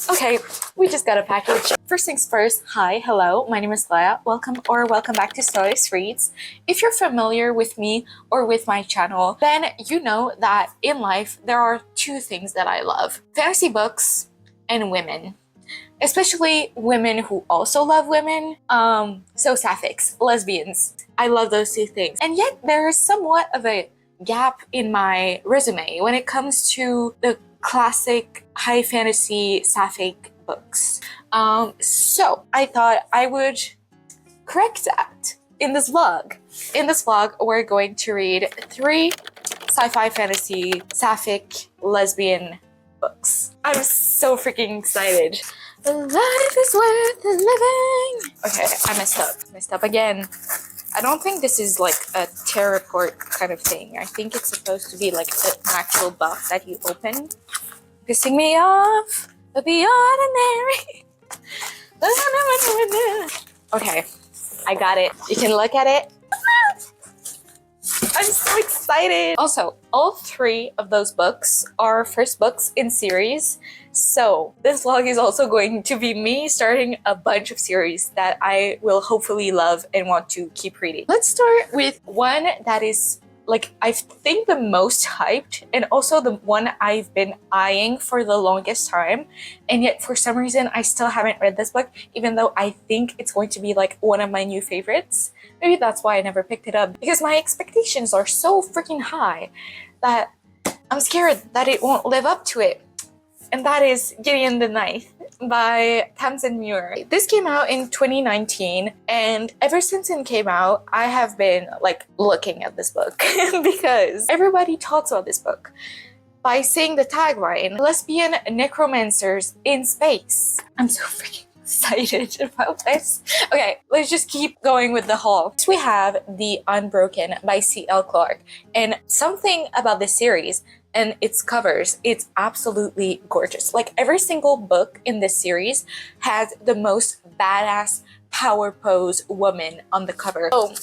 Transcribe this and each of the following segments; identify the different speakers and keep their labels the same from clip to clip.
Speaker 1: Okay, we just got a package. First things first, hi, hello, my name is Leia. Welcome back to Stories Reads. If you're familiar with me or with my channel, then you know that in life there are two things that I love: fantasy books and women. Especially women who also love women. So sapphics, lesbians. I love those two things. And yet there is somewhat of a gap in my resume when it comes to the classic high fantasy sapphic books. So I thought I would correct that in this vlog. In this vlog, we're going to read 3 sci-fi fantasy sapphic lesbian books. I'm so freaking excited. Life is worth living. Okay, I messed up again. I don't think this is like a tarot report kind of thing. I think it's supposed to be like an actual box that you open. Pissing me off, but the ordinary. Okay, I got it. You can look at it. I'm so excited. Also, all 3 of those books are first books in series. So this vlog is also going to be me starting a bunch of series that I will hopefully love and want to keep reading. Let's start with one that is like, I think the most hyped, and also the one I've been eyeing for the longest time, and yet for some reason I still haven't read this book, even though I think it's going to be like one of my new favorites. Maybe that's why I never picked it up, because my expectations are so freaking high that I'm scared that it won't live up to it. And that is Gideon the Ninth by Tamsin Muir. This came out in 2019, and ever since it came out, I have been like looking at this book because everybody talks about this book by saying the tagline, "Lesbian necromancers in space." I'm so freaking excited about this. Okay, let's just keep going with the haul. Next we have The Unbroken by C.L. Clarke, and something about this series and its covers, it's absolutely gorgeous. Like, every single book in this series has the most badass power pose woman on the cover. Oh,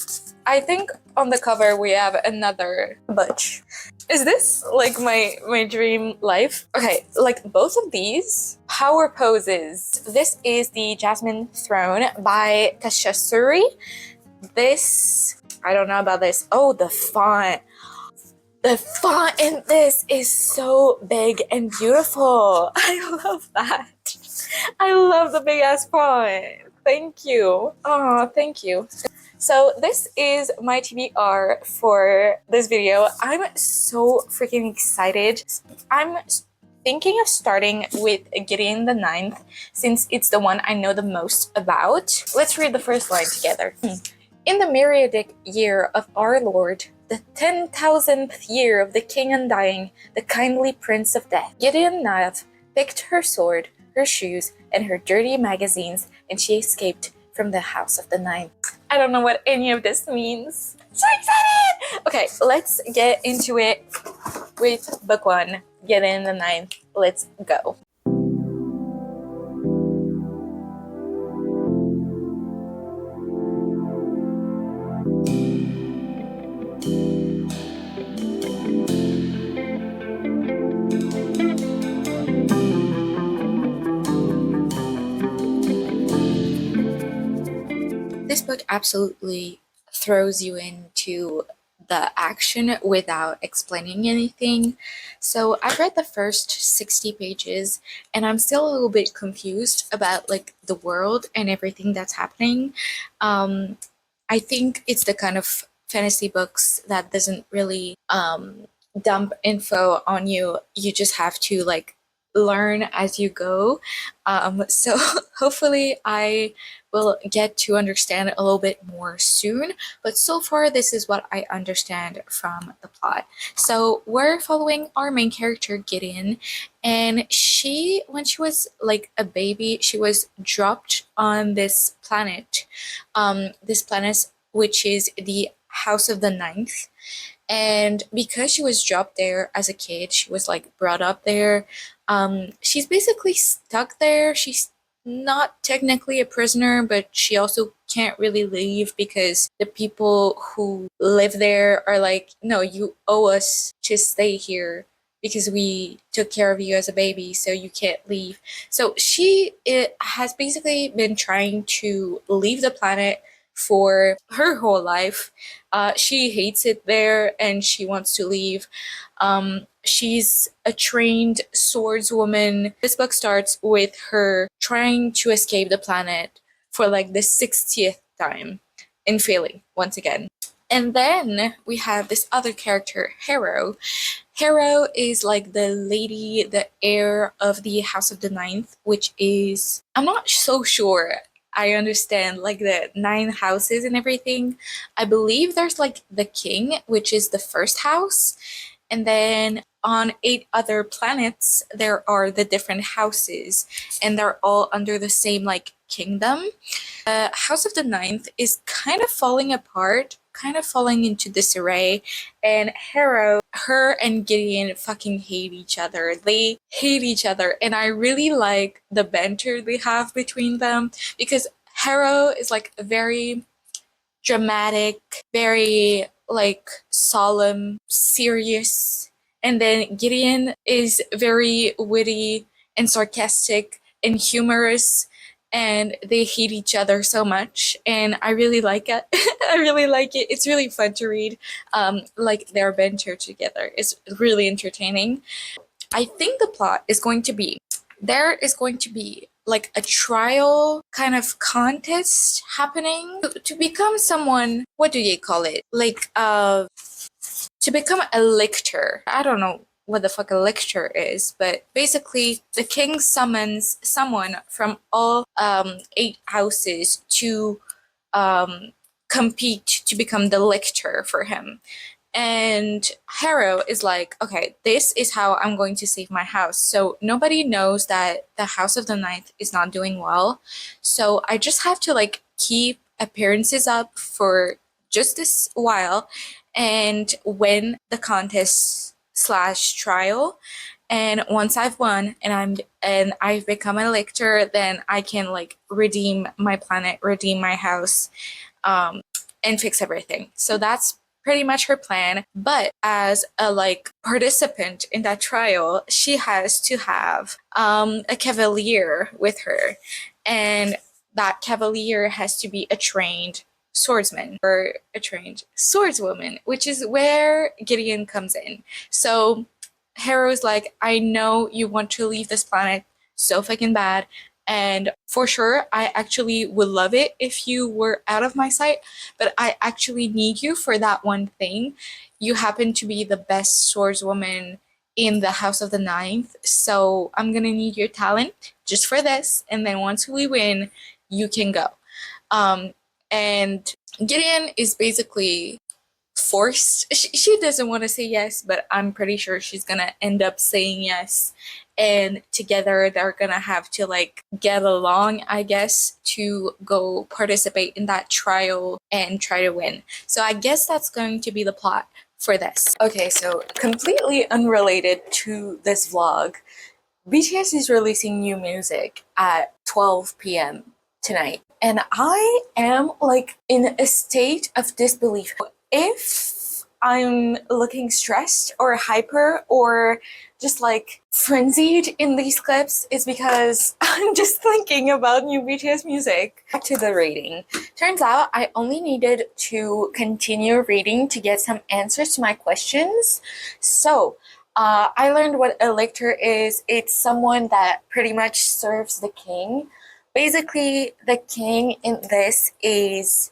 Speaker 1: I think on the cover we have another butch. Is this like my dream life? Okay, like both of these power poses. This is the Jasmine Throne by Kashasuri. This, I don't know about this. Oh, the font. The font in this is so big and beautiful. I love that. I love the big ass font. Thank you. Oh, thank you. So this is my TBR for this video. I'm so freaking excited. I'm thinking of starting with Gideon the Ninth, since it's the one I know the most about. Let's read the first line together. In the myriadic year of our Lord, the 10,000th year of the King Undying, the kindly Prince of Death, Gideon Ninth picked her sword, her shoes, and her dirty magazines, and she escaped from the House of the Ninth. I don't know what any of this means. So excited! Okay, let's get into it with book 1, Gideon the Ninth. Let's go. This book absolutely throws you into the action without explaining anything. So I've read the first 60 pages and I'm still a little bit confused about like the world and everything that's happening. I think it's the kind of fantasy books that doesn't really dump info on you. You just have to like learn as you go. So hopefully I will get to understand a little bit more soon, but so far this is what I understand from the plot. So we're following our main character Gideon, and she, when she was like a baby, she was dropped on this planet, which is the House of the Ninth. And because she was dropped there as a kid, she was like brought up there. She's basically stuck there. She's not technically a prisoner, but she also can't really leave because the people who live there are like, no, you owe us to stay here because we took care of you as a baby, so you can't leave. So has basically been trying to leave the planet for her whole life. She hates it there and she wants to leave. She's a trained swordswoman. This book starts with her trying to escape the planet for like the 60th time and failing once again. And then we have this other character, Harrow. Harrow is like the lady, the heir of the House of the Ninth, which is, I'm not so sure I understand like the 9 houses and everything. I believe there's like the king, which is the first house. And then on 8 other planets, there are the different houses, and they're all under the same like kingdom. The House of the Ninth is kind of falling apart, kind of falling into disarray, and her and Gideon fucking hate each other. They hate each other, and I really like the banter they have between them, because Harrow is like very dramatic, very like solemn, serious, and then Gideon is very witty and sarcastic and humorous, and they hate each other so much, and I really like it. I really like it. It's really fun to read, like their banter together. It's really entertaining. I think the plot is going to be, there is going to be like a trial kind of contest happening to become someone. What do you call it? Like to become a lictor. I don't know what the fuck a lictor is, but basically the king summons someone from all 8 houses to compete to become the lictor for him. And Harrow is like, okay, this is how I'm going to save my house. So nobody knows that the House of the Ninth is not doing well. So I just have to like keep appearances up for just this while and win the contest slash trial. And once I've won and I've become a lictor, then I can like redeem my planet, redeem my house, and fix everything. So that's pretty much her plan. But as a like participant in that trial, she has to have a cavalier with her, and that cavalier has to be a trained swordsman or a trained swordswoman, which is where Gideon comes in. So Harrow's like, I know you want to leave this planet so fucking bad, and for sure, I actually would love it if you were out of my sight, but I actually need you for that one thing. You happen to be the best swordswoman in the House of the Ninth, so I'm gonna need your talent just for this, and then once we win, you can go. And Gideon is basically forced. She doesn't want to say yes, but I'm pretty sure she's gonna end up saying yes, and together they're gonna have to like get along, I guess, to go participate in that trial and try to win. So I guess that's going to be the plot for this. Okay, so completely unrelated to this vlog, BTS is releasing new music at 12 p.m. tonight, and I am like in a state of disbelief. If I'm looking stressed or hyper or just like frenzied in these clips, it's because I'm just thinking about new BTS music. Back to the reading. Turns out I only needed to continue reading to get some answers to my questions. So I learned what a lictor is. It's someone that pretty much serves the king. Basically, the king in this is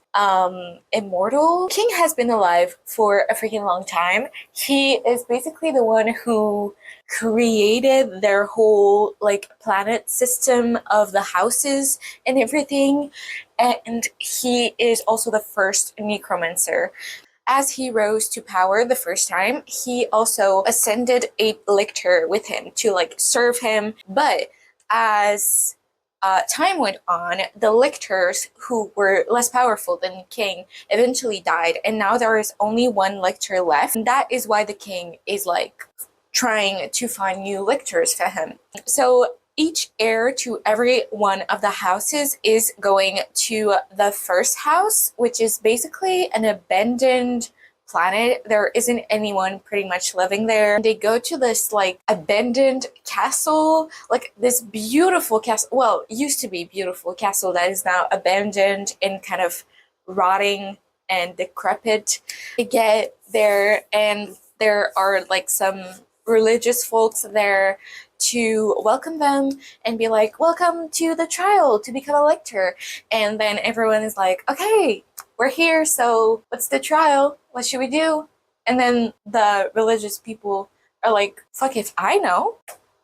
Speaker 1: immortal. King has been alive for a freaking long time. He is basically the one who created their whole like planet system of the houses and everything, and he is also the first necromancer. As he rose to power the first time, he also ascended a lictor with him to like serve him. But as time went on, the lictors who were less powerful than the king eventually died, and now there is only one lictor left. And that is why the king is like trying to find new lictors for him. So each heir to every one of the houses is going to the first house, which is basically an abandoned planet. There isn't anyone pretty much living there. They go to this like abandoned castle, like this beautiful castle. Well, used to be beautiful castle that is now abandoned and kind of rotting and decrepit. They get there and there are like some religious folks there to welcome them and be like, welcome to the trial to become a lictor. And then everyone is like, okay, we're here, so what's the trial? What should we do? And then the religious people are like, fuck if I know.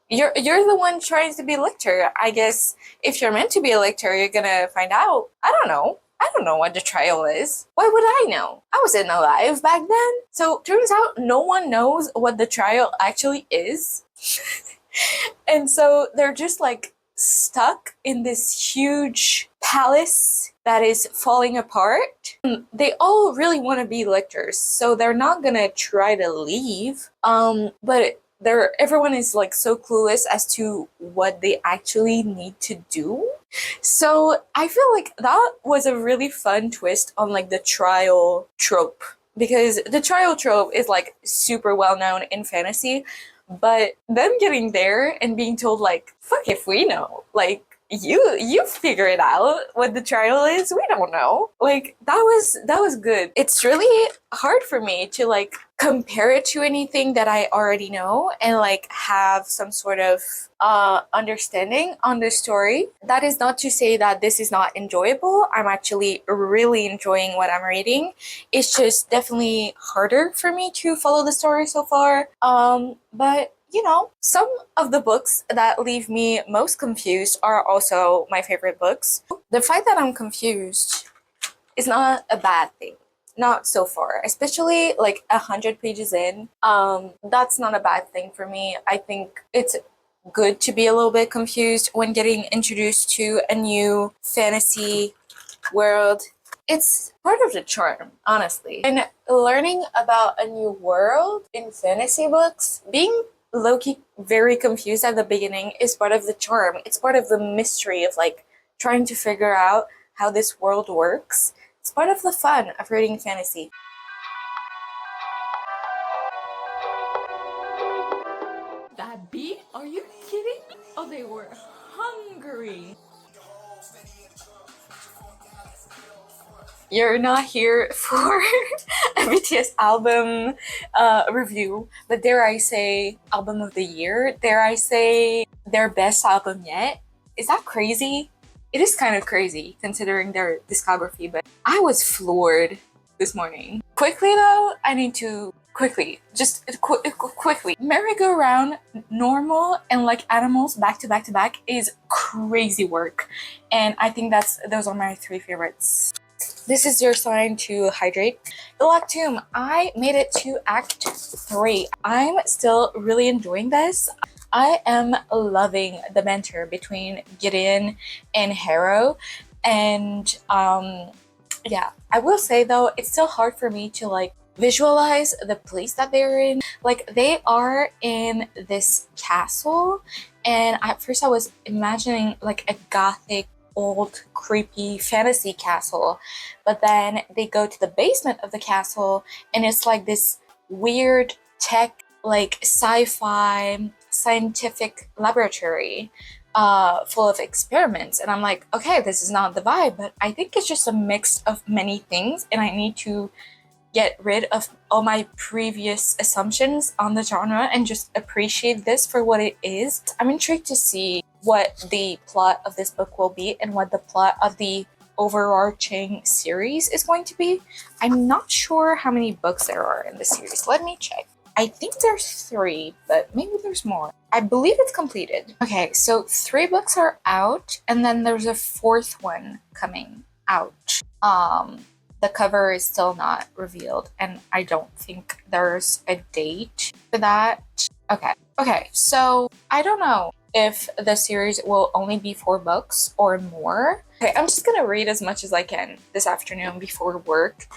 Speaker 1: You're the one trying to be lictor. I guess if you're meant to be a lictor, you're gonna find out. I don't know. I don't know what the trial is. Why would I know? I wasn't alive back then. So turns out no one knows what the trial actually is. And so they're just like stuck in this huge palace that is falling apart. And they all really want to be lictors, so they're not gonna try to leave. But everyone is like so clueless as to what they actually need to do. So I feel like that was a really fun twist on like the trial trope, because the trial trope is like super well known in fantasy, but them getting there and being told like, fuck if we know, like you figure it out what the trial is, we don't know. Like that was good. It's really hard for me to like compare it to anything that I already know and like have some sort of understanding on the story. That is not to say that this is not enjoyable. I'm actually really enjoying what I'm reading. It's just definitely harder for me to follow the story so far. But you know, some of the books that leave me most confused are also my favorite books. The fact that I'm confused is not a bad thing. Not so far, especially like 100 pages in. That's not a bad thing for me. I think it's good to be a little bit confused when getting introduced to a new fantasy world. It's part of the charm, honestly. And learning about a new world in fantasy books, being low-key very confused at the beginning is part of the charm. It's part of the mystery of like trying to figure out how this world works. It's part of the fun of reading fantasy. That bee? Are you kidding me? Oh, they were hungry. You're not here for a BTS album review, but dare I say album of the year? Dare I say their best album yet? Is that crazy? It is kind of crazy considering their discography, but I was floored this morning. Quickly though, I need to quickly, merry-go-round, normal, and like animals back to back to back is crazy work, and I think those are my 3 favorites. This is your sign to hydrate. The Locked Tomb, I made it to Act 3. I'm still really enjoying this. I am loving the banter between Gideon and Harrow. And yeah, I will say though, it's still hard for me to like visualize the place that they're in. Like they are in this castle, and at first I was imagining like a gothic old creepy fantasy castle, but then they go to the basement of the castle and it's like this weird tech, like sci-fi scientific laboratory full of experiments, and I'm like, okay, this is not the vibe, but I think it's just a mix of many things, and I need to get rid of all my previous assumptions on the genre and just appreciate this for what it is. I'm intrigued to see what the plot of this book will be and what the plot of the overarching series is going to be. I'm not sure how many books there are in the series. Let me check. I think there's 3, but maybe there's more. I believe it's completed. Okay, so 3 books are out, and then there's a 4th one coming out. The cover is still not revealed, and I don't think there's a date for that. Okay, so I don't know if the series will only be 4 books or more. Okay, I'm just gonna read as much as I can this afternoon before work.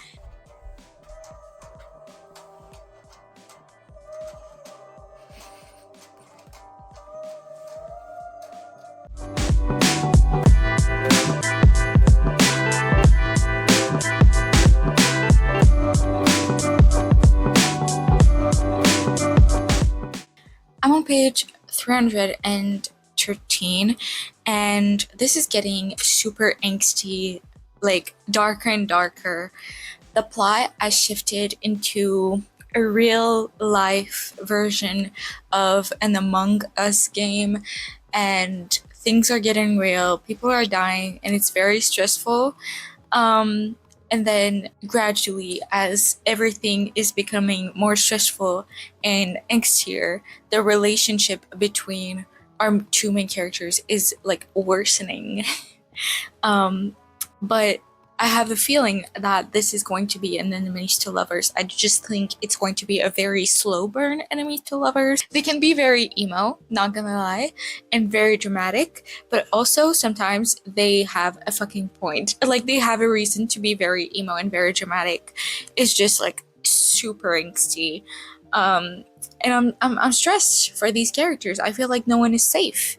Speaker 1: page 313, and this is getting super angsty, like darker and darker. The plot has shifted into a real life version of an Among Us game, and things are getting real. People are dying, and it's very stressful. And then gradually, as everything is becoming more stressful and angstier, the relationship between our two main characters is like worsening. But I have a feeling that this is going to be an enemies to lovers. I just think it's going to be a very slow burn enemies to lovers. They can be very emo, not gonna lie, and very dramatic, but also sometimes they have a fucking point. Like, they have a reason to be very emo and very dramatic. It's just like super angsty. And I'm stressed for these characters. I feel like no one is safe.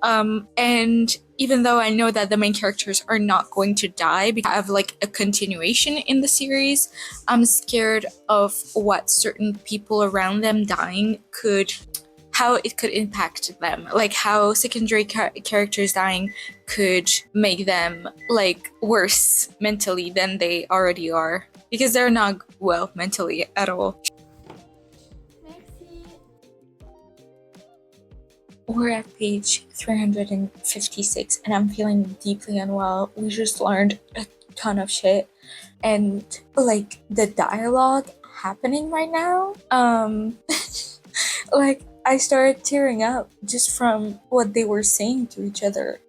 Speaker 1: And even though I know that the main characters are not going to die because I have like a continuation in the series, I'm scared of what certain people around them dying how it could impact them. Like how secondary characters dying could make them like worse mentally than they already are, because they're not well mentally at all. We're at page 356 and I'm feeling deeply unwell. We just learned a ton of shit, and like the dialogue happening right now, like I started tearing up just from what they were saying to each other.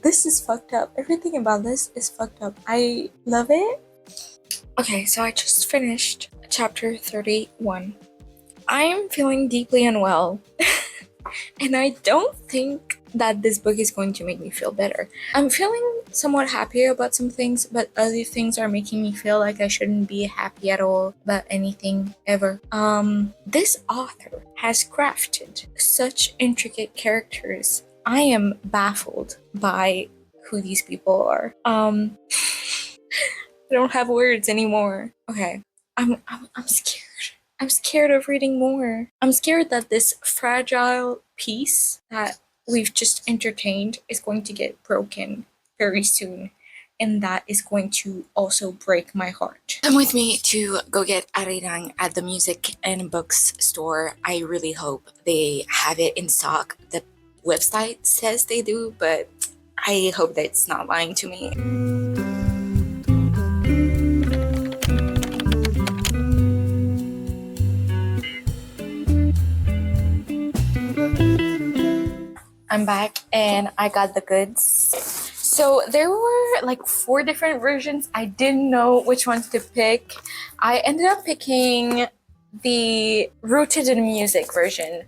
Speaker 1: This is fucked up. Everything about this is fucked up. I love it. Okay, so I just finished chapter 31. I'm feeling deeply unwell. And I don't think that this book is going to make me feel better. I'm feeling somewhat happier about some things, but other things are making me feel like I shouldn't be happy at all about anything ever. This author has crafted such intricate characters. I am baffled by who these people are. I don't have words anymore. Okay, I'm scared. I'm scared of reading more. I'm scared that this fragile piece that we've just entertained is going to get broken very soon, and that is going to also break my heart. Come with me to go get arirang at the music and books store. I really hope they have it in stock. The website says they do, but I hope that it's not lying to me. I'm back and I got the goods. So there were like 4 different versions. I didn't know which ones to pick. I ended up picking the Rooted in Music version.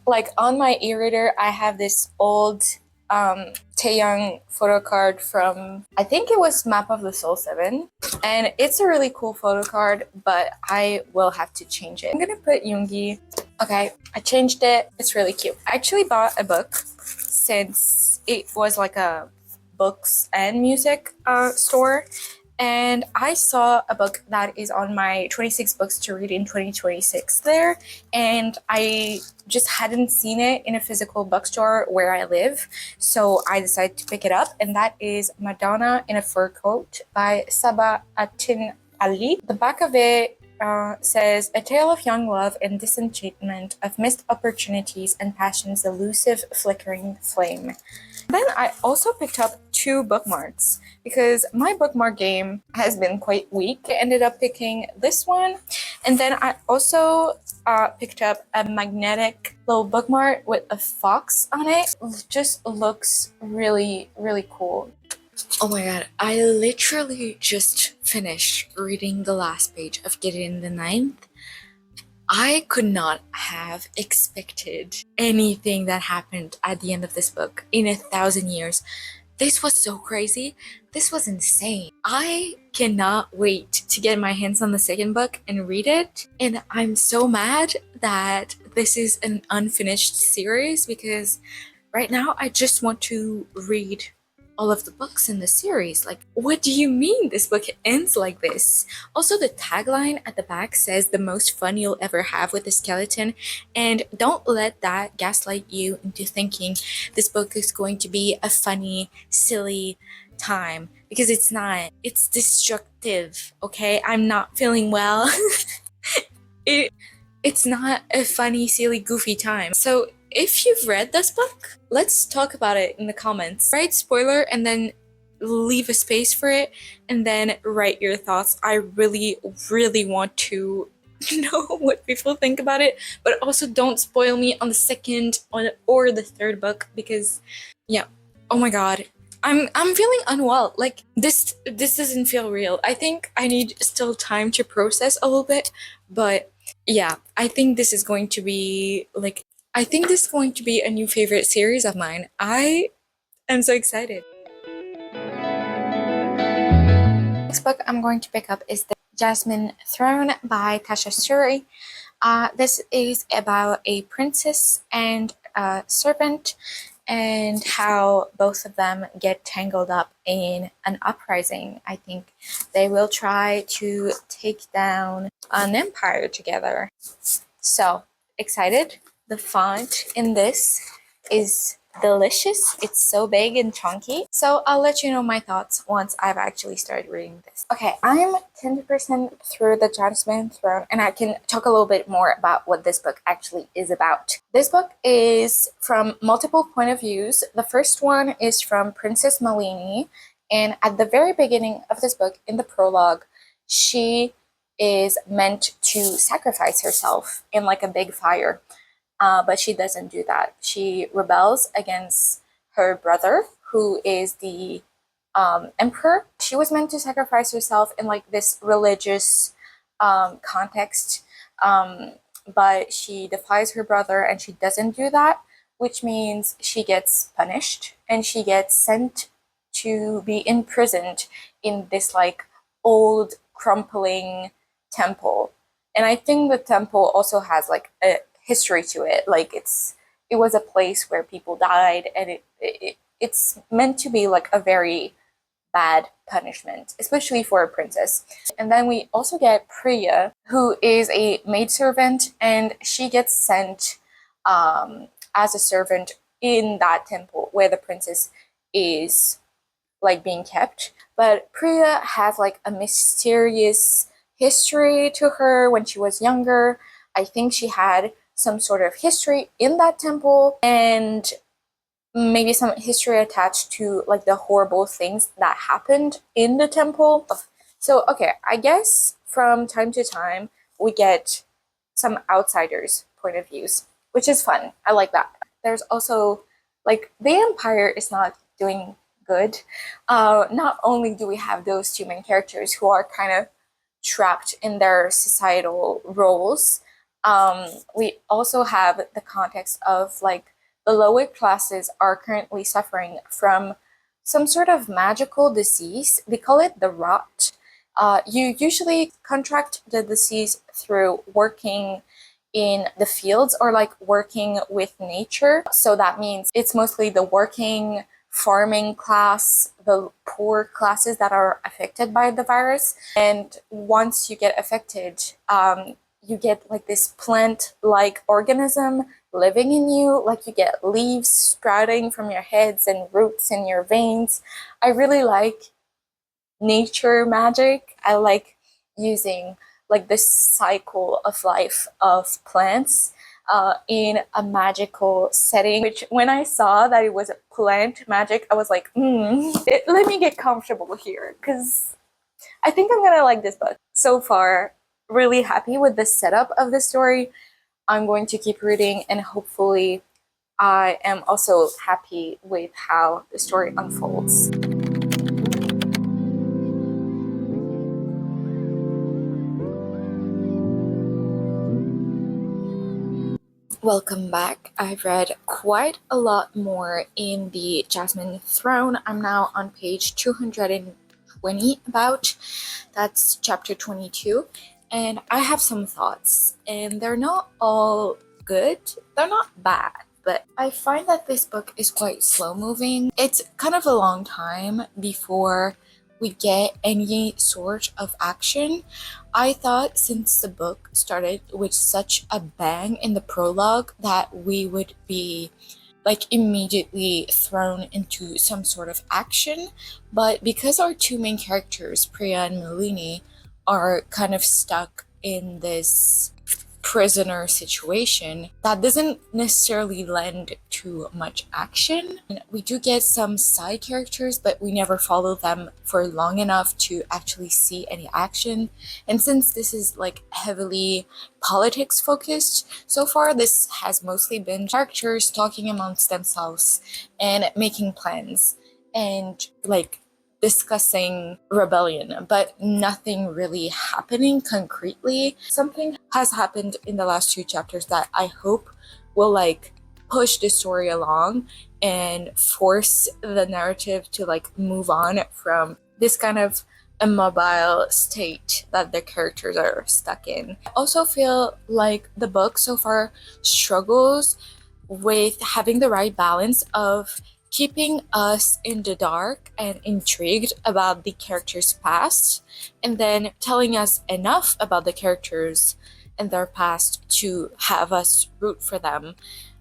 Speaker 1: Like on my e-reader, I have this old Taeyang photo card from, I think it was Map of the Soul 7. And it's a really cool photo card, but I will have to change it. I'm gonna put Yoongi. Okay, I changed it. It's really cute. I actually bought a book since it was like a books and music store, and I saw a book that is on my 26 books to read in 2026 there, and I just hadn't seen it in a physical bookstore where I live, so I decided to pick it up, and that is Madonna in a Fur Coat by Sabah Atin Ali. The back of it says, a tale of young love and disenchantment, of missed opportunities and passion's elusive flickering flame. Then I also picked up 2 bookmarks because my bookmark game has been quite weak. I ended up picking this one, and then I also picked up a magnetic little bookmark with a fox on it. It just looks really, really cool. Oh my god, I literally just finished reading the last page of Gideon the Ninth. I could not have expected anything that happened at the end of this book in 1,000 years. This was so crazy. This was insane. I cannot wait to get my hands on the second book and read it. And I'm so mad that this is an unfinished series because right now I just want to read all of the books in the series. Like, what do you mean this book ends like this? Also, the tagline at the back says the most fun you'll ever have with a skeleton, and don't let that gaslight you into thinking this book is going to be a funny, silly time, because it's not. It's destructive, okay? I'm not feeling well. It's not a funny, silly, goofy time. So if you've read this book, let's talk about it in the comments. Write spoiler and then leave a space for it, and then write your thoughts. I really, really want to know what people think about it, but also don't spoil me on the second or the third book, because yeah, oh my god, I'm feeling unwell. Like, this doesn't feel real. I think I need still time to process a little bit, but yeah, I think this is going to be a new favorite series of mine. I am so excited. Next book I'm going to pick up is the Jasmine Throne by Tasha Suri. This is about a princess and a servant, and how both of them get tangled up in an uprising. I think they will try to take down an empire together. So excited. The font in this is delicious. It's so big and chunky. So I'll let you know my thoughts once I've actually started reading this. Okay, I'm 10% through the Jasmine Throne, and I can talk a little bit more about what this book actually is about. This book is from multiple point of views. The first one is from Princess Malini, and at the very beginning of this book, in the prologue, she is meant to sacrifice herself in like a big fire. But she doesn't do that. She rebels against her brother, who is the emperor. She was meant to sacrifice herself in like this religious context, but she defies her brother and she doesn't do that, which means she gets punished and she gets sent to be imprisoned in this like old crumbling temple. And I think the temple also has like a history to it. Like, it was a place where people died, and it's meant to be like a very bad punishment, especially for a princess. And then we also get Priya, who is a maidservant, and she gets sent as a servant in that temple where the princess is like being kept. But Priya has like a mysterious history to her when she was younger. I think she had some sort of history in that temple, and maybe some history attached to like the horrible things that happened in the temple. So okay, I guess from time to time we get some outsiders' point of views, which is fun. I like that. There's also like the empire is not doing good. Not only do we have those two main characters who are kind of trapped in their societal roles, we also have the context of like the lower classes are currently suffering from some sort of magical disease. They call it the rot. You usually contract the disease through working in the fields or like working with nature. So that means it's mostly the working farming class, the poor classes that are affected by the virus. And once you get affected, you get like this plant-like organism living in you. Like, you get leaves sprouting from your heads and roots in your veins. I really like nature magic. I like using like this cycle of life of plants in a magical setting, which when I saw that it was plant magic, I was like, let me get comfortable here, because I think I'm gonna like this book. So far, really happy with the setup of the story. I'm going to keep reading, and hopefully I am also happy with how the story unfolds. Welcome back. I've read quite a lot more in the Jasmine Throne. I'm now on page 220 about. That's chapter 22. And I have some thoughts, and they're not all good. They're not bad. but I find that this book is quite slow moving. It's kind of a long time before we get any sort of action. I thought since the book started with such a bang in the prologue that we would be like immediately thrown into some sort of action, but because our two main characters, Priya and Malini, are kind of stuck in this prisoner situation, that doesn't necessarily lend to much action. And we do get some side characters, but we never follow them for long enough to actually see any action. And since this is like heavily politics focused, so far this has mostly been characters talking amongst themselves and making plans and like discussing rebellion, but nothing really happening concretely. Something has happened in the last two chapters that I hope will like push the story along and force the narrative to like move on from this kind of immobile state that the characters are stuck in. I also feel like the book so far struggles with having the right balance of keeping us in the dark and intrigued about the characters' past, and then telling us enough about the characters and their past to have us root for them.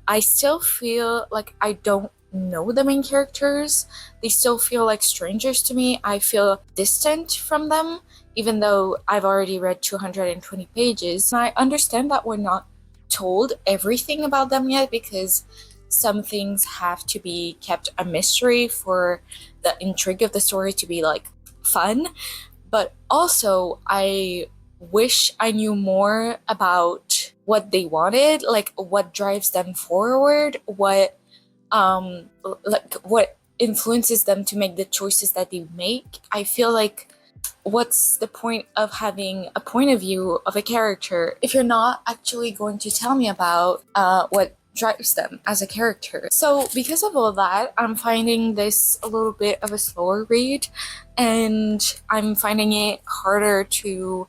Speaker 1: I still feel like I don't know the main characters. They still feel like strangers to me. I feel distant from them, even though I've already read 220 pages. And I understand that we're not told everything about them yet because some things have to be kept a mystery for the intrigue of the story to be like fun. But also I wish I knew more about what they wanted, like what drives them forward, what influences them to make the choices that they make. I feel like what's the point of having a point of view of a character if you're not actually going to tell me about what drives them as a character? So because of all that, I'm finding this a little bit of a slower read, and I'm finding it harder to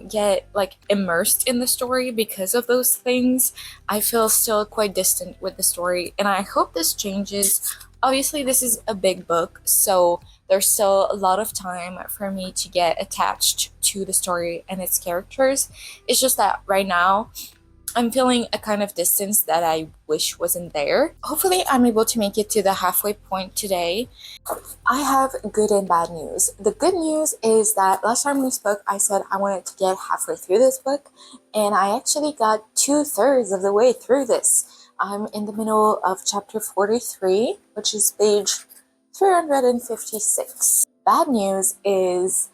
Speaker 1: get like immersed in the story because of those things. I feel still quite distant with the story, and I hope this changes. Obviously this is a big book, so there's still a lot of time for me to get attached to the story and its characters. It's just that right now I'm feeling a kind of distance that I wish wasn't there. Hopefully I'm able to make it to the halfway point today. I have good and bad news. The good news is that last time we spoke, I said I wanted to get halfway through this book, and I actually got 2/3 of the way through this. I'm in the middle of chapter 43, which is page 356. Bad news is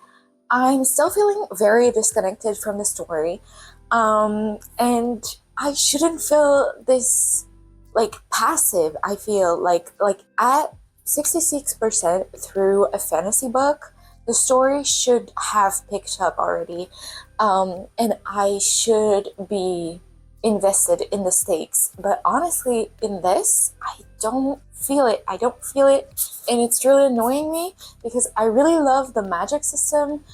Speaker 1: I'm still feeling very disconnected from the story. And I shouldn't feel this like passive. I feel like at 66% through a fantasy book, the story should have picked up already, and I should be invested in the stakes. But honestly, in this, I don't feel it. I don't feel it, and it's really annoying me because I really love the magic system.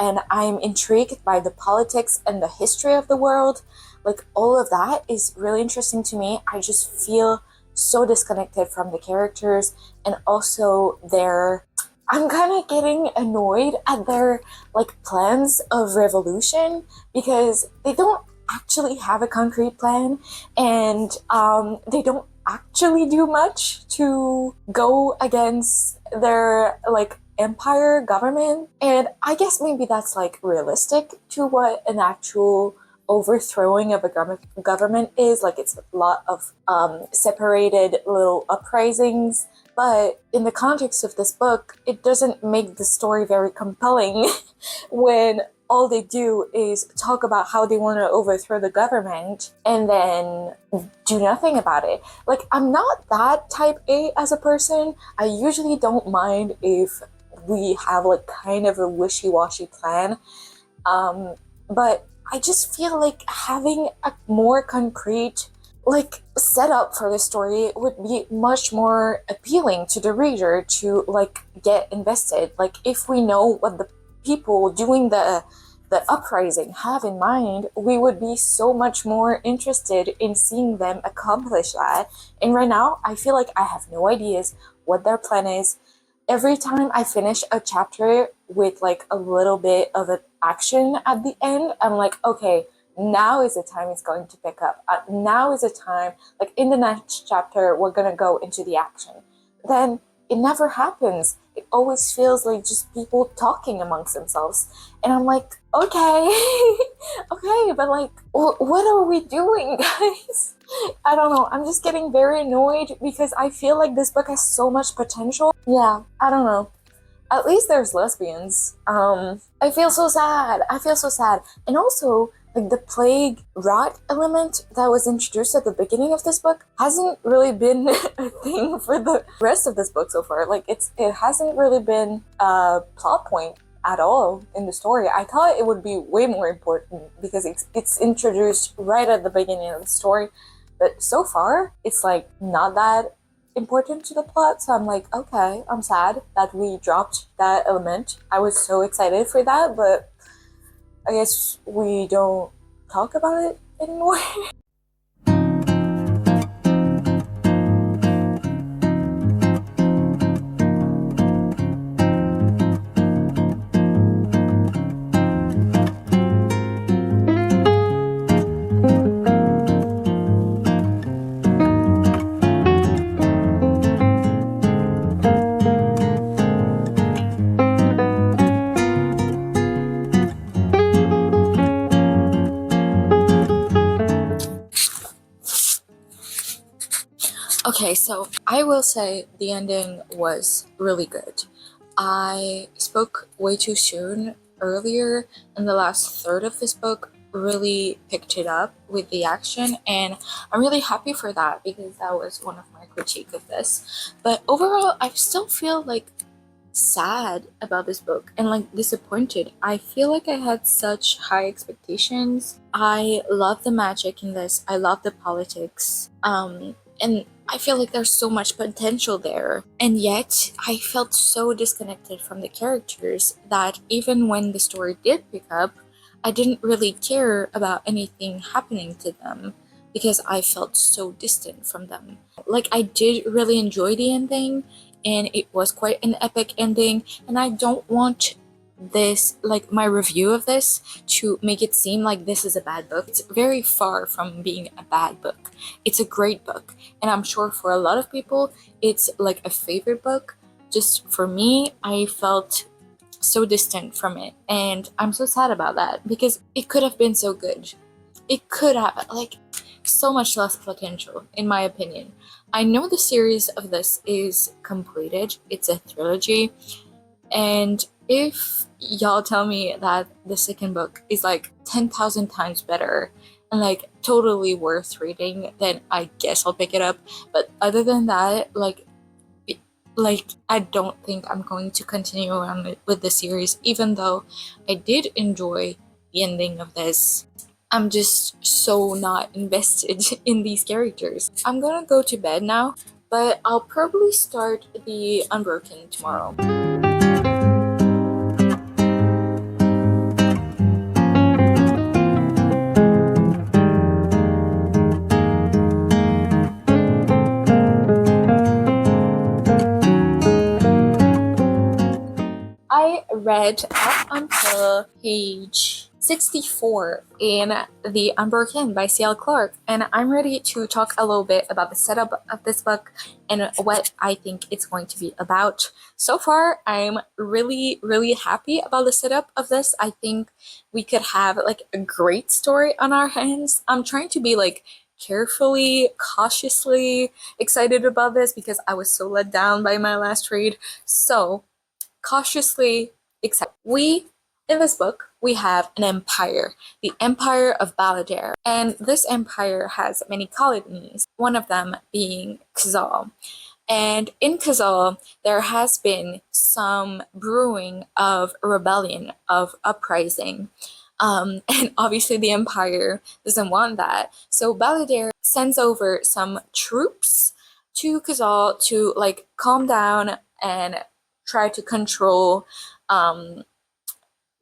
Speaker 1: And I'm intrigued by the politics and the history of the world. Like all of that is really interesting to me. I just feel so disconnected from the characters, and also I'm kind of getting annoyed at their like plans of revolution because they don't actually have a concrete plan, and they don't actually do much to go against their like empire government. And I guess maybe that's like realistic to what an actual overthrowing of a government is. Like it's a lot of separated little uprisings, but in the context of this book, it doesn't make the story very compelling when all they do is talk about how they want to overthrow the government and then do nothing about it. Like, I'm not that type A as a person. I usually don't mind if we have like kind of a wishy-washy plan, but I just feel like having a more concrete like setup for the story would be much more appealing to the reader to like get invested. Like if we know what the people doing the the uprising have in mind, we would be so much more interested in seeing them accomplish that. And right now, I feel like I have no ideas what their plan is. Every time I finish a chapter with like a little bit of an action at the end, I'm like, okay, now is the time it's going to pick up. Now is the time, like in the next chapter, we're gonna go into the action. Then it never happens. It always feels like just people talking amongst themselves. And I'm like, okay, okay, but like, what are we doing, guys? I don't know. I'm just getting very annoyed because I feel like this book has so much potential. Yeah, I don't know. At least there's lesbians. I feel so sad. I feel so sad. And also, like the plague rot element that was introduced at the beginning of this book hasn't really been a thing for the rest of this book so far. Like it hasn't really been a plot point at all in the story. I thought it would be way more important because it's introduced right at the beginning of the story. But so far, it's like not that important to the plot. So I'm like, okay, I'm sad that we dropped that element. I was so excited for that, but I guess we don't talk about it anymore. Okay, so I will say the ending was really good. I spoke way too soon earlier, and the last third of this book really picked it up with the action, and I'm really happy for that because that was one of my critique of this. But overall, I still feel like sad about this book and like disappointed. I feel like I had such high expectations. I love the magic in this. I love the politics. And I feel like there's so much potential there. And yet, I felt so disconnected from the characters that even when the story did pick up, I didn't really care about anything happening to them because I felt so distant from them. Like, I did really enjoy the ending, and it was quite an epic ending, and I don't want this, like my review of this, to make it seem like this is a bad book. It's very far from being a bad book. It's a great book, and I'm sure for a lot of people it's like a favorite book. Just for me, I felt so distant from it, and I'm so sad about that because it could have been so good. It could have, like, so much less potential, in my opinion. I know the series of this is completed, it's a trilogy, and if y'all tell me that the second book is like 10,000 times better and like totally worth reading, then I guess I'll pick it up. But other than that, like I don't think I'm going to continue on with the series, even though I did enjoy the ending of this. I'm just so not invested in these characters. I'm gonna go to bed now, but I'll probably start the Unbroken tomorrow. I read up until page 64 in The Unbroken by C.L. Clarke, and I'm ready to talk a little bit about the setup of this book and what I think it's going to be about. So far, I'm really, really happy about the setup of this. I think we could have like a great story on our hands. I'm trying to be like carefully, cautiously excited about this because I was so let down by my last read. So cautiously excited. In this book, we have an empire, the Empire of Ballader, and this empire has many colonies, one of them being Khazal. And in Khazal, there has been some brewing of rebellion, of uprising. And obviously the Empire doesn't want that. So Ballader sends over some troops to Khazal to like calm down and try to control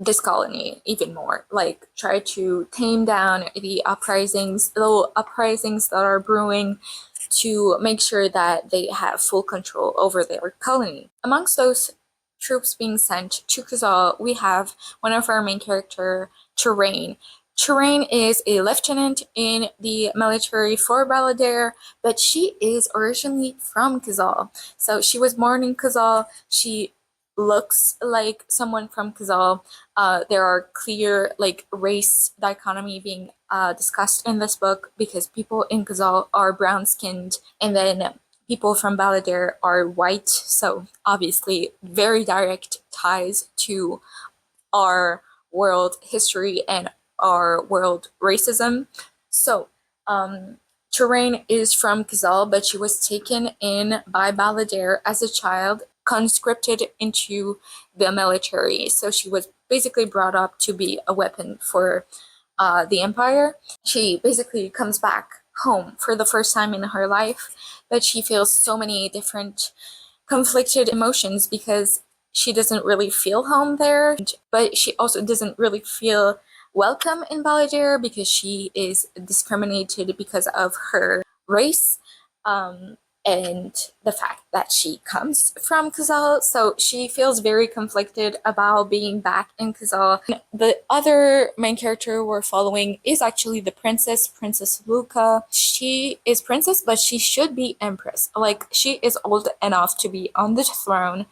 Speaker 1: this colony even more, like try to tame down the uprisings, the uprisings that are brewing, to make sure that they have full control over their colony. Amongst those troops being sent to Kazal, we have one of our main character, Terrain. Terrain is a lieutenant in the military for Balladeer, but she is originally from Kazal. So she was born in Kazal. She looks like someone from Kazal. There are clear like race dichotomy being discussed in this book, because people in Kazal are brown skinned and then people from Balladeer are white. So obviously very direct ties to our world history and our world racism. So Terrain is from Kazal, but she was taken in by Balladeer as a child, conscripted into the military. So she was basically brought up to be a weapon for the Empire. She basically comes back home for the first time in her life, but she feels so many different conflicted emotions, because she doesn't really feel home there, but she also doesn't really feel welcome in Balladeer because she is discriminated because of her race, and the fact that she comes from Kazal. So she feels very conflicted about being back in Kazal. The other main character we're following is actually the princess, Princess Luca. She is princess, but she should be empress. Like, she is old enough to be on the throne,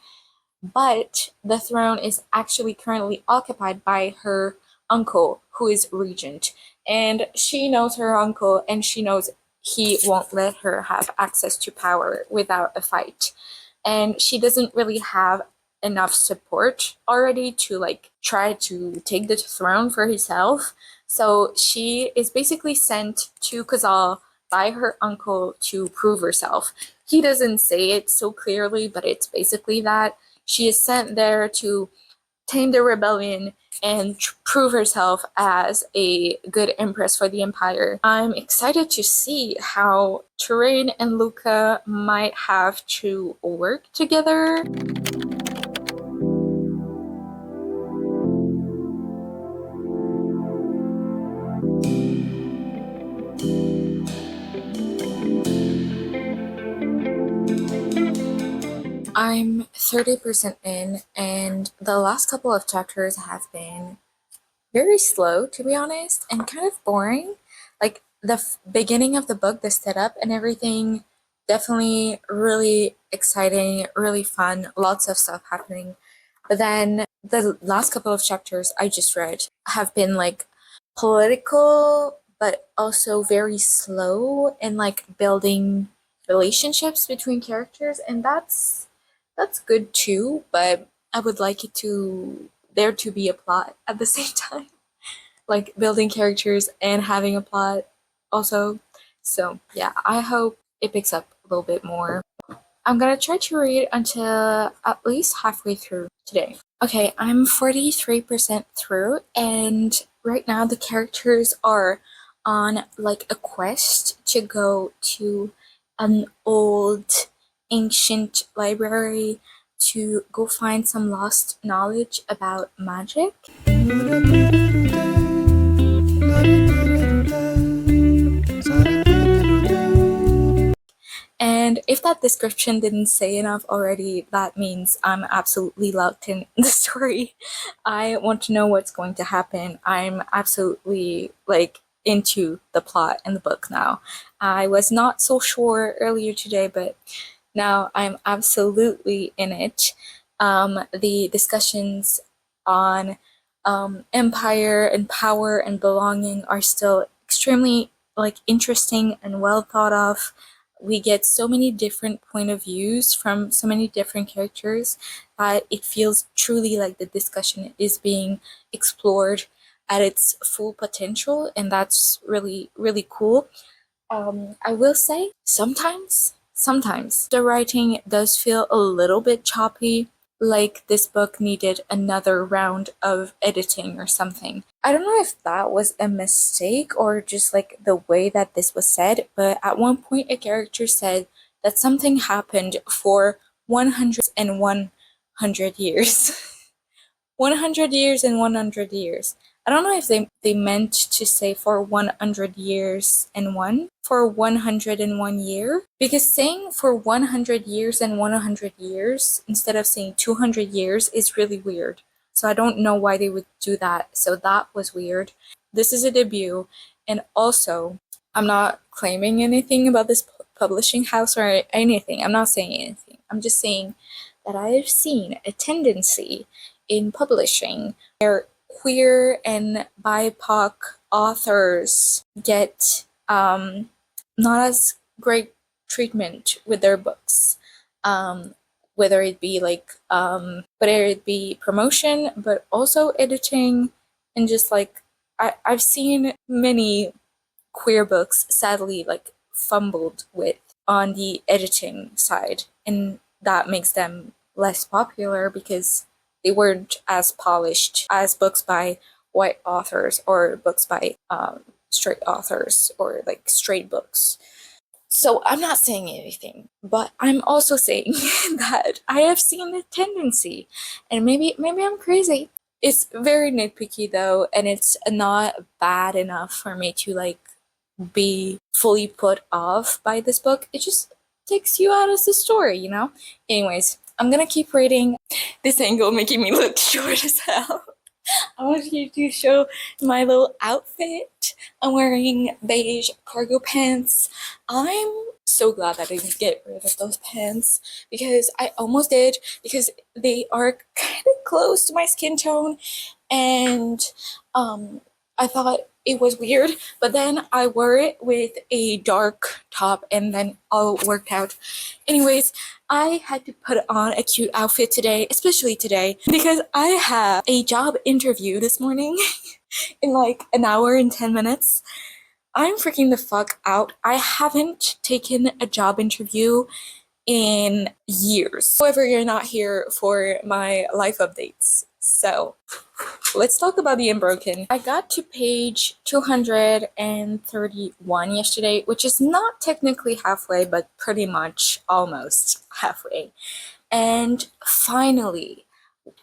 Speaker 1: but the throne is actually currently occupied by her uncle, who is regent. And she knows her uncle, and she knows he won't let her have access to power without a fight. And she doesn't really have enough support already to like try to take the throne for herself. So she is basically sent to Kazal by her uncle to prove herself. He doesn't say it so clearly, but it's basically that. She is sent there to tame the rebellion and prove herself as a good empress for the empire. I'm excited to see how Terrain and Luca might have to work together. I'm 30% in, and the last couple of chapters have been very slow, to be honest, and kind of boring. Like, the beginning of the book, the setup and everything, definitely really exciting, really fun, lots of stuff happening. But then the last couple of chapters I just read have been like political, but also very slow and like building relationships between characters, and that's good too, but I would like it to there to be a plot at the same time. Like building characters and having a plot also. So yeah, I hope it picks up a little bit more. I'm gonna try to read until at least halfway through today. Okay, I'm 43% through, and right now the characters are on like a quest to go to an old ancient library to go find some lost knowledge about magic. And if that description didn't say enough already, that means I'm absolutely locked in the story. I want to know what's going to happen. I'm absolutely like into the plot and the book now. I was not so sure earlier today, but now I'm absolutely in it. The discussions on empire and power and belonging are still extremely like interesting and well thought of. We get so many different point of views from so many different characters that it feels truly like the discussion is being explored at its full potential, and that's really really cool. I will say sometimes the writing does feel a little bit choppy, like this book needed another round of editing or something. I don't know if that was a mistake or just like the way that this was said, but at one point a character said that something happened for 100 years. 100 years and 100 years. I don't know if they meant to say for 100 years and one, for 101 year, because saying for 100 years and 100 years instead of saying 200 years is really weird. So I don't know why they would do that. So that was weird. This is a debut, and also I'm not claiming anything about this publishing house or anything. I'm not saying anything. I'm just saying that I have seen a tendency in publishing where queer and BIPOC authors get not as great treatment with their books, whether it be promotion, but also editing, and just like I've seen many queer books sadly like fumbled with on the editing side, and that makes them less popular because they weren't as polished as books by white authors or books by straight authors or like straight books. So I'm not saying anything, but I'm also saying that I have seen the tendency, and maybe I'm crazy. It's very nitpicky though, and it's not bad enough for me to like be fully put off by this book. It just takes you out of the story, you know? Anyways, I'm gonna keep reading. This angle making me look short as hell. I want you to show my little outfit. I'm wearing beige cargo pants. I'm so glad that I didn't get rid of those pants because I almost did, because they are kind of close to my skin tone, and I thought it was weird, but then I wore it with a dark top and then all worked out. Anyways, I had to put on a cute outfit today, especially today, because I have a job interview this morning in like an hour and 10 minutes. I'm freaking the fuck out. I haven't taken a job interview in years. However, you're not here for my life updates. So let's talk about the Unbroken. I got to page 231 yesterday, which is not technically halfway, but pretty much almost halfway. And finally,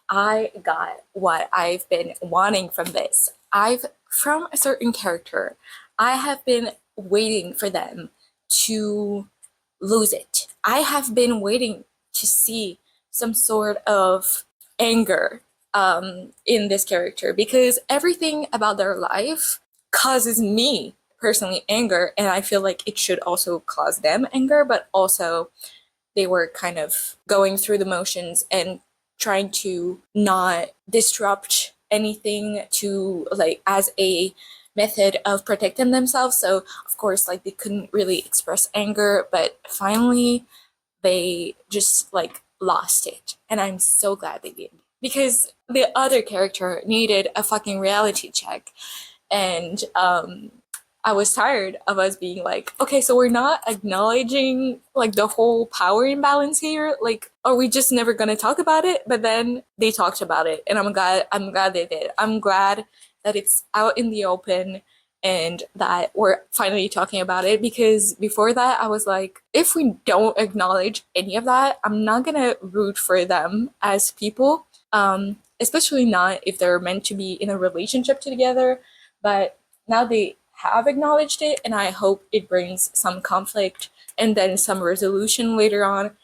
Speaker 1: I got what I've been wanting from this. From a certain character, I have been waiting for them to lose it. I have been waiting to see some sort of anger in this character, because everything about their life causes me personally anger, and I feel like it should also cause them anger, but also they were kind of going through the motions and trying to not disrupt anything to like as a method of protecting themselves. So of course like they couldn't really express anger, but finally they just like lost it, and I'm so glad they did, because the other character needed a fucking reality check, and I was tired of us being like, okay, so we're not acknowledging like the whole power imbalance here. Like, are we just never gonna talk about it? But then they talked about it, and I'm glad they did. I'm glad that it's out in the open and that we're finally talking about it, because before that I was like, if we don't acknowledge any of that, I'm not gonna root for them as people, especially not if they're meant to be in a relationship together. But now they have acknowledged it, and I hope it brings some conflict and then some resolution later on.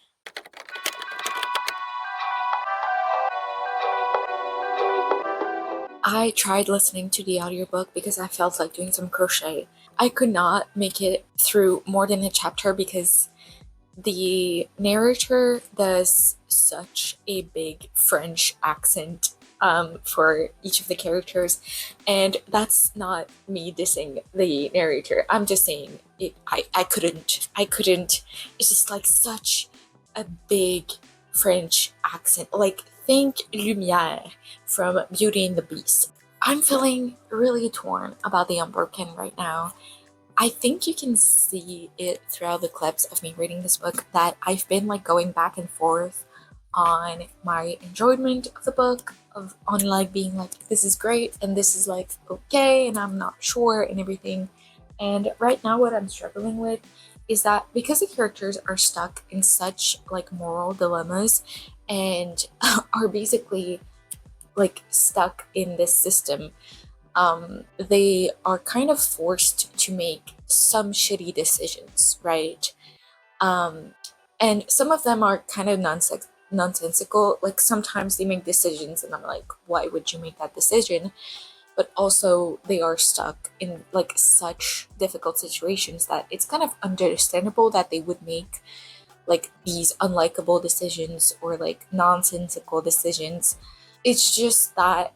Speaker 1: I tried listening to the audiobook because I felt like doing some crochet. I could not make it through more than a chapter because the narrator does such a big French accent for each of the characters, and that's not me dissing the narrator. I'm just saying it. I couldn't. It's just like such a big French accent. Like think Lumière from Beauty and the Beast. I'm feeling really torn about the Unbroken right now. I think you can see it throughout the clips of me reading this book that I've been like going back and forth on my enjoyment of the book, on like being like, this is great and this is like okay and I'm not sure and everything. And right now what I'm struggling with is that because the characters are stuck in such like moral dilemmas and are basically like stuck in this system. They are kind of forced to make some shitty decisions, right? And some of them are kind of nonsensical. Like sometimes they make decisions and I'm like, why would you make that decision? But also they are stuck in like such difficult situations that it's kind of understandable that they would make like these unlikable decisions or like nonsensical decisions. It's just that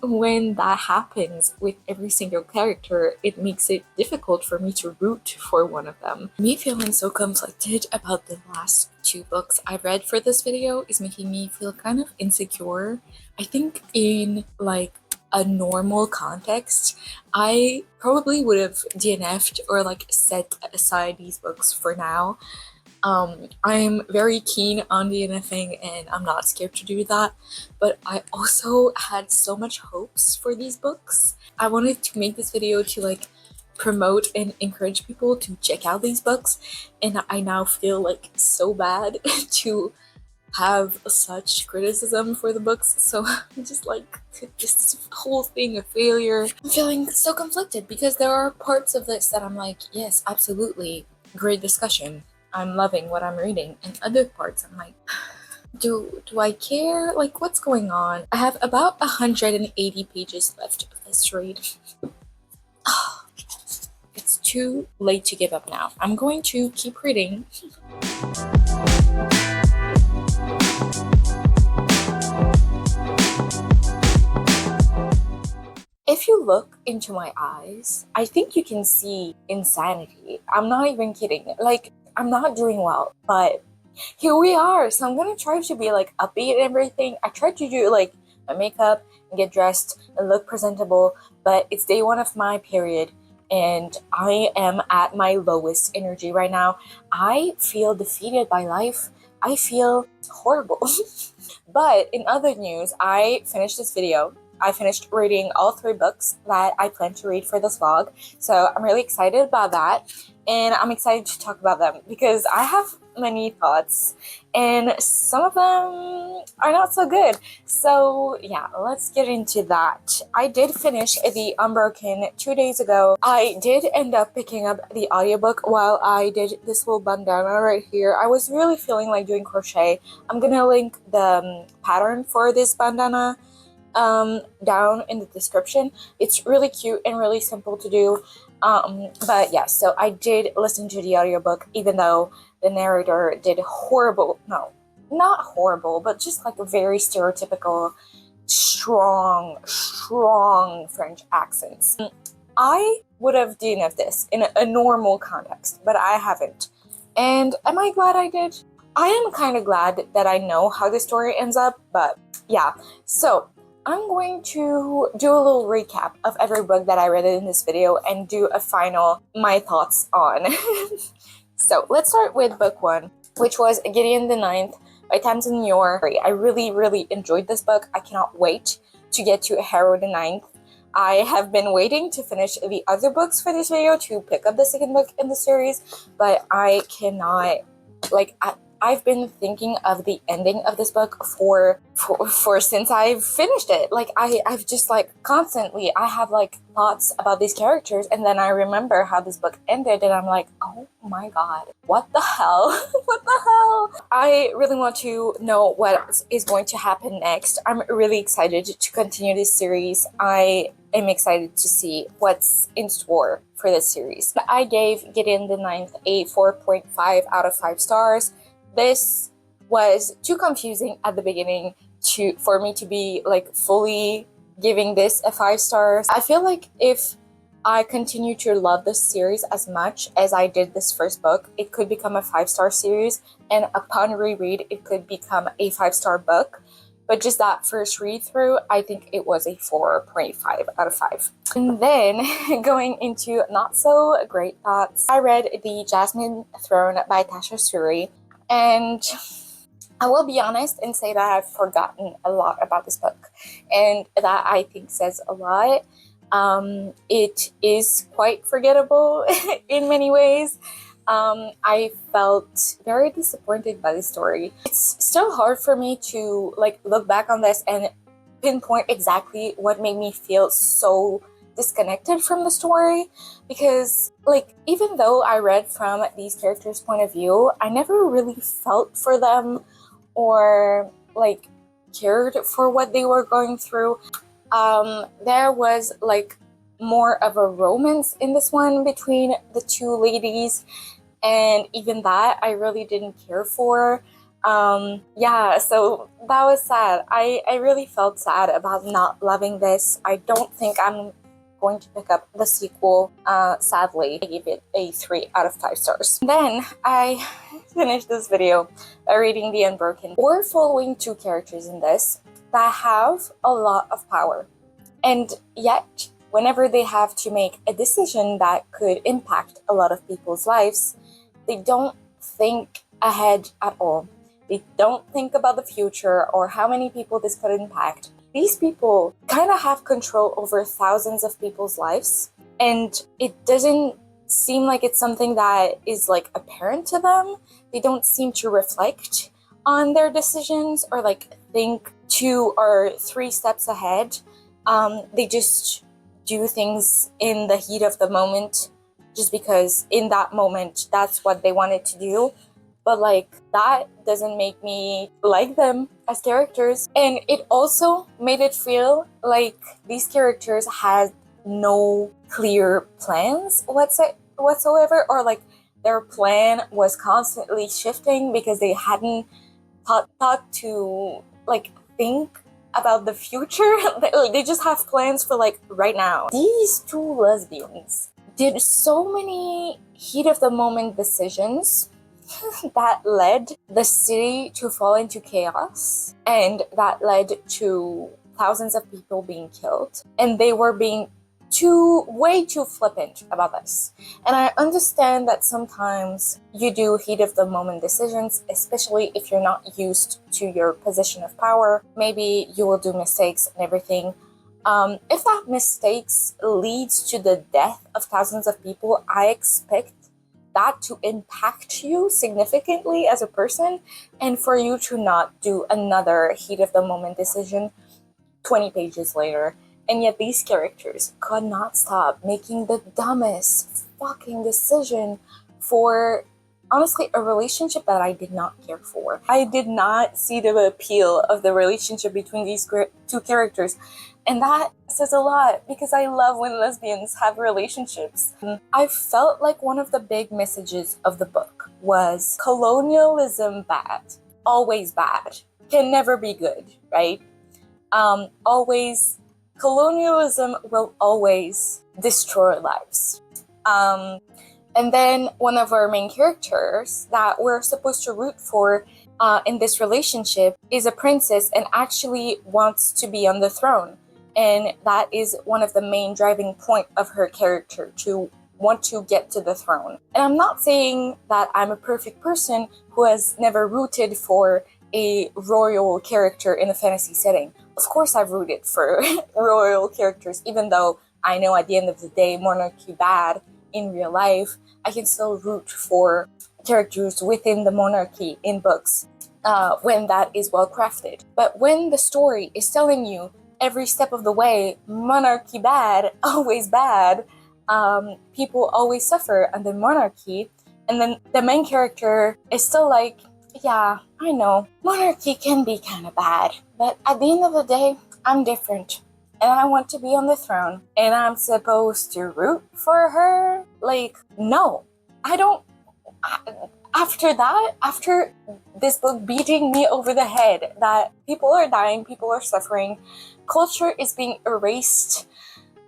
Speaker 1: when that happens with every single character, it makes it difficult for me to root for one of them. Me feeling so conflicted about the last two books I read for this video is making me feel kind of insecure. I think in like a normal context, I probably would have DNF'd or like set aside these books for now. I'm very keen on DNFing and I'm not scared to do that, but I also had so much hopes for these books. I wanted to make this video to like promote and encourage people to check out these books, and I now feel like so bad to have such criticism for the books, so I'm just like, this whole thing a failure. I'm feeling so conflicted because there are parts of this that I'm like, yes, absolutely, great discussion, I'm loving what I'm reading, and other parts I'm like, do I care? Like, what's going on? I have about 180 pages left of this read. It's too late to give up now. I'm going to keep reading. If you look into my eyes, I think you can see insanity. I'm not even kidding. Like, I'm not doing well, but here we are. So I'm gonna try to be like upbeat and everything. I tried to do like my makeup and get dressed and look presentable, but it's day one of my period and I am at my lowest energy right now. I feel defeated by life. I feel horrible. But in other news, I finished this video. I finished reading all 3 books that I plan to read for this vlog, so I'm really excited about that, and I'm excited to talk about them because I have many thoughts and some of them are not so good. So yeah, let's get into that. I did finish the Unbroken 2 days ago. I did end up picking up the audiobook while I did this little bandana right here. I was really feeling like doing crochet. I'm gonna link the pattern for this bandana down in the description. It's really cute and really simple to do. But yeah, so I did listen to the audiobook even though the narrator did horrible, no, not horrible, but just like a very stereotypical strong French accents. I would have DNF'd this in a normal context, but I haven't. And am I glad I did? I am kind of glad that I know how the story ends up, but yeah. So I'm going to do a little recap of every book that I read in this video and do a final my thoughts on. So let's start with book 1, which was Gideon the Ninth by Tamsin Muir. I really enjoyed this book. I cannot wait to get to Harrow the Ninth. I have been waiting to finish the other books for this video to pick up the second book in the series, but I cannot, like, I've been thinking of the ending of this book for since I've finished it. Like I've just like constantly, I have like thoughts about these characters, and then I remember how this book ended and I'm like, oh my god, what the hell? What the hell? I really want to know what is going to happen next. I'm really excited to continue this series. I am excited to see what's in store for this series. I gave Gideon the Ninth a 4.5 out of 5 stars. This was too confusing at the beginning for me to be like fully giving this a 5 stars. I feel like if I continue to love this series as much as I did this first book, it could become a 5-star series, and upon reread it could become a 5-star book. But just that first read through, I think it was a 4.5 out of 5. And then going into not so great thoughts, I read the Jasmine Throne by Tasha Suri. And I will be honest and say that I've forgotten a lot about this book, and that I think says a lot. It is quite forgettable in many ways. I felt very disappointed by the story. It's still hard for me to like look back on this and pinpoint exactly what made me feel so disconnected from the story, because like even though I read from these characters' point of view, I never really felt for them or like cared for what they were going through. There was like more of a romance in this one between the two ladies, and even that I really didn't care for. Yeah, so that was sad. I really felt sad about not loving this. I don't think I'm going to pick up the sequel, sadly. I gave it a 3 out of 5 stars. Then I finished this video by reading The Unbroken. We're following 2 characters in this that have a lot of power, and yet whenever they have to make a decision that could impact a lot of people's lives, they don't think ahead at all. They don't think about the future or how many people this could impact. These people kind of have control over thousands of people's lives, and it doesn't seem like it's something that is like apparent to them. They don't seem to reflect on their decisions or like think 2 or 3 steps ahead. They just do things in the heat of the moment just because in that moment that's what they wanted to do. But like that doesn't make me like them as characters. And it also made it feel like these characters had no clear plans whatsoever, or like their plan was constantly shifting because they hadn't thought to like think about the future. They just have plans for like right now. These 2 lesbians did so many heat of the moment decisions that led the city to fall into chaos, and that led to thousands of people being killed, and they were being way too flippant about this. And I understand that sometimes you do heat of the moment decisions, especially if you're not used to your position of power. Maybe you will do mistakes and everything. If that mistakes leads to the death of thousands of people, I expect that to impact you significantly as a person, and for you to not do another heat of the moment decision 20 pages later. And yet these characters could not stop making the dumbest fucking decision for, honestly, a relationship that I did not care for. I did not see the appeal of the relationship between these 2 characters. And that says a lot, because I love when lesbians have relationships. I felt like one of the big messages of the book was colonialism bad, always bad, can never be good, right? Colonialism will always destroy lives. And then one of our main characters that we're supposed to root for in this relationship is a princess and actually wants to be on the throne. And that is one of the main driving point of her character, to want to get to the throne. And I'm not saying that I'm a perfect person who has never rooted for a royal character in a fantasy setting. Of course I've rooted for royal characters, even though I know at the end of the day monarchy bad in real life. I can still root for characters within the monarchy in books when that is well crafted. But when the story is telling you every step of the way, monarchy bad, always bad, people always suffer under monarchy, and then the main character is still like, yeah, I know, monarchy can be kind of bad, but at the end of the day, I'm different, and I want to be on the throne, and I'm supposed to root for her? Like, no, I don't. After this book beating me over the head that people are dying, people are suffering, culture is being erased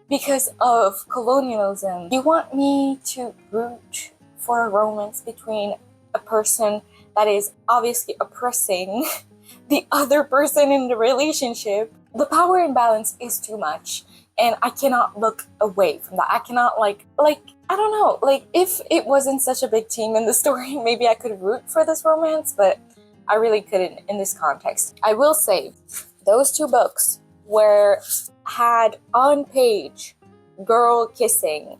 Speaker 1: because of colonialism, you want me to root for a romance between a person that is obviously oppressing the other person in the relationship? The power imbalance is too much, and I cannot look away from that. I cannot like I don't know, like if it wasn't such a big team in the story, maybe I could root for this romance, but I really couldn't in this context. I will say those 2 books had on page girl kissing,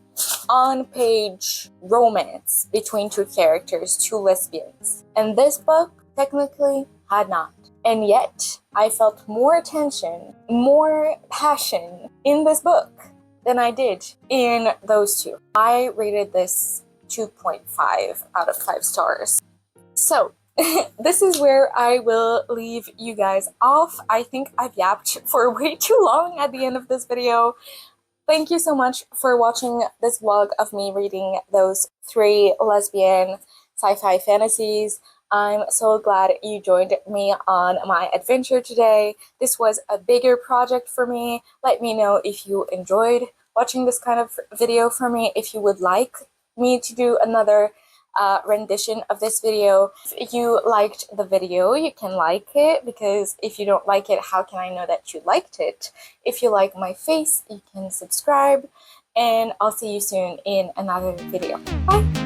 Speaker 1: on page romance between 2 characters, 2 lesbians. And this book technically had not. And yet, I felt more attention, more passion in this book than I did in those two. I rated this 2.5 out of 5 stars. So, this is where I will leave you guys off. I think I've yapped for way too long at the end of this video. Thank you so much for watching this vlog of me reading those 3 lesbian sci-fi fantasies. I'm so glad you joined me on my adventure today. This was a bigger project for me. Let me know if you enjoyed watching this kind of video for me, if you would like me to do another rendition of this video. If you liked the video, you can like it, because if you don't like it, how can I know that you liked it? If you like my face, you can subscribe, and I'll see you soon in another video. Bye!